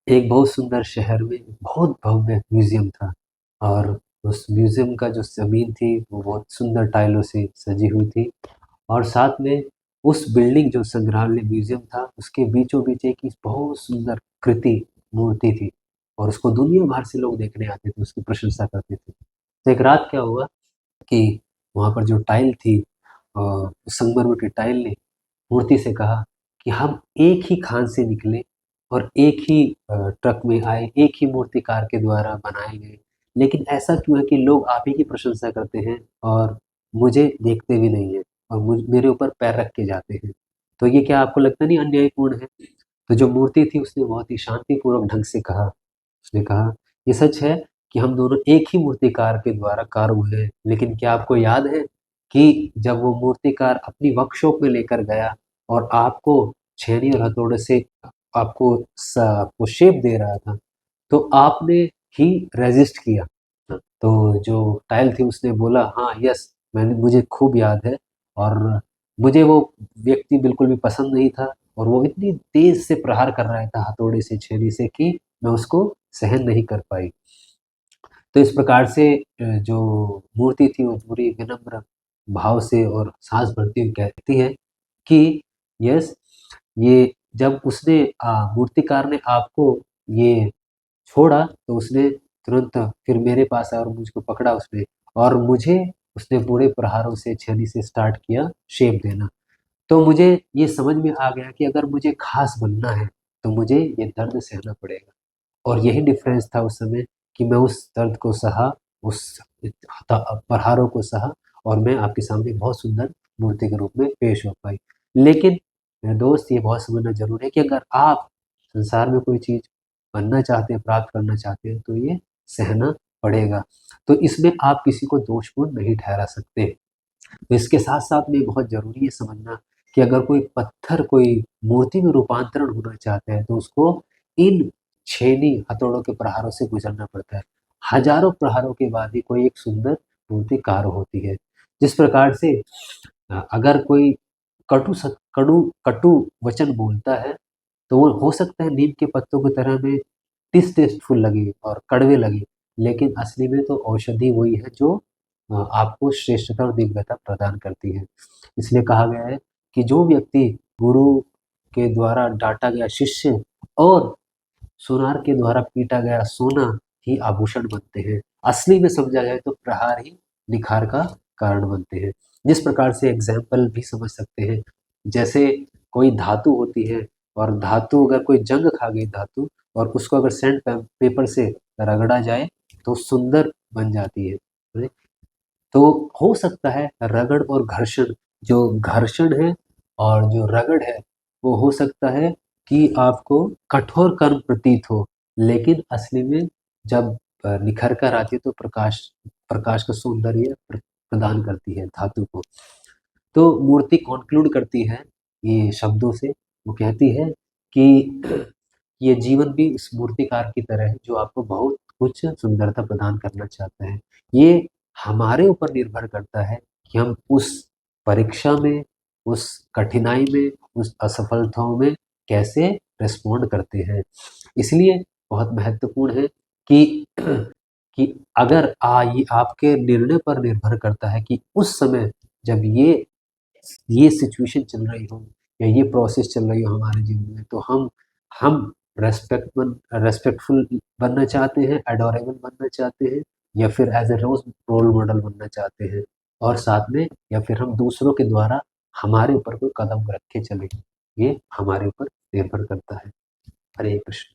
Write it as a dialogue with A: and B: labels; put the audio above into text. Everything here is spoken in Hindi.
A: एक बहुत सुंदर शहर में बहुत भव्य म्यूज़ियम था और उस म्यूज़ियम का जो ज़मीन थी, वो बहुत सुंदर टाइलों से सजी हुई थी और साथ में उस बिल्डिंग जो संग्रहालय म्यूज़ियम था, उसके बीचों-बीच एक इस बहुत सुंदर कृति मूर्ति थी और उसको दुनिया भर से लोग देखने आते थे, उसकी प्रशंसा करते थे। तो एक रात क्या हुआ कि वहाँ पर जो टाइल थी संगमरमर की टाइल ने मूर्ति से कहा कि हम एक ही खान से निकले और एक ही ट्रक में आए, एक ही मूर्तिकार के द्वारा बनाए गए। लेकिन ऐसा क्यों है कि लोग आप ही की प्रशंसा करते हैं और मुझे देखते भी नहीं हैं और मेरे ऊपर पैर रख के जाते हैं। तो ये क्या आपको लगता नहीं अन्यायपूर्ण है? तो जो मूर्ति थी उसने बहुत ही शांतिपूर्वक ढंग से कहा। उसने कहा, "ये सच है कि हम दोनों एक ही मूर्तिकार के द्वारा कार्य हुए हैं, लेकिन क्या आपको याद है कि जब वो मूर्तिकार अपनी वर्कशॉप में लेकर गया और आपको छेनी और हथौड़े से आपको शेप दे रहा था, तो आपने ही रेज़िस्ट किया।" तो जो टाइल थी उसने बोला, "हाँ, यस, मुझे खूब याद है और मुझे वो व्यक्ति बिल्कुल भी पसंद नहीं था और वो इतनी तेज़ से प्रहार कर रहा था हथौड़े से, छेनी से कि मैं उसको सहन नहीं कर पाई।" तो इस प्रकार से जो मूर्ति थी वो पूरी विनम्र भाव से और साँस भरती हुई कहती है कि यस, ये जब उसने मूर्तिकार ने आपको ये छोड़ा तो उसने तुरंत फिर मेरे पास आया और मुझको पकड़ा उसने और मुझे उसने पूरे प्रहारों से छेनी से स्टार्ट किया शेप देना। तो मुझे ये समझ में आ गया कि अगर मुझे ख़ास बनना है, तो मुझे ये दर्द सहना पड़ेगा। और यही डिफ़रेंस था उस समय कि मैं उस दर्द को सहा, उस प्रहारों को सहा और मैं आपके सामने बहुत सुंदर मूर्ति के रूप में पेश हो पाई। लेकिन मेरे दोस्त ये बहुत समझना ज़रूरी है कि अगर आप संसार में कोई चीज़ बनना चाहते हैं, प्राप्त करना चाहते हैं, तो ये सहना पड़ेगा। तो इसमें आप किसी को दोषपूर्ण नहीं ठहरा सकते। तो इसके साथ-साथ में बहुत ज़रूरी है समझना कि अगर कोई पत्थर कोई मूर्ति में रूपांतरण होना चाहता है, तो उसको इन छेनी हथौड़ों के प्रहारों से गुज़रना पड़ता है। हज़ारों प्रहारों के बाद ही कोई एक सुंदर मूर्ति कार्य होती है। जिस प्रकार से अगर कोई कटु वचन बोलता है, तो वो हो सकता है नीम के पत्तों की तरह में टेस्टफुल लगे और कड़वे लगे, लेकिन असली में तो औषधि वही है जो आपको श्रेष्ठता और दिव्यता प्रदान करती है। इसलिए कहा गया है कि जो व्यक्ति गुरु के द्वारा डाँटा गया शिष्य और सुनार के द्वारा पीटा गया सोना ही आभूषण बनते हैं। असली में समझा जाए तो प्रहार ही निखार का कारण बनते हैं। जिस प्रकार से एग्ज़ाम्पल भी समझ सकते हैं, जैसे कोई धातु होती है और धातु अगर कोई जंग खा गई धातु और उसको अगर सैंड पेपर से रगड़ा जाए तो सुंदर बन जाती है। नहीं? तो हो सकता है रगड़ और घर्षण, जो घर्षण है और जो रगड़ है, वो हो सकता है कि आपको कठोर कर्म प्रतीत हो, लेकिन असली में जब निखर कर आती है तो प्रकाश प्रकाश का सौंदर्य प्रदान करती है धातु को। तो मूर्ति कॉन्क्लूड करती है ये शब्दों से, वो कहती है कि ये जीवन भी उस मूर्तिकार की तरह है जो आपको बहुत कुछ सुंदरता प्रदान करना चाहता है। ये हमारे ऊपर निर्भर करता है कि हम उस परीक्षा में, उस कठिनाई में, उस असफलताओं में कैसे रिस्पॉन्ड करते हैं। इसलिए बहुत महत्वपूर्ण है कि कि अगर ये आपके निर्णय पर निर्भर करता है कि उस समय जब ये सिचुएशन चल रही हो या ये प्रोसेस चल रही हो हमारे जीवन में, तो हम रेस्पेक्टफुल बनना चाहते हैं, एडोरेबल बनना चाहते हैं या फिर एज़ अ रोल मॉडल बनना चाहते हैं और साथ में या फिर हम दूसरों के द्वारा हमारे ऊपर कोई कदम रख के चलें। ये हमारे ऊपर निर्भर करता है। हरे कृष्ण।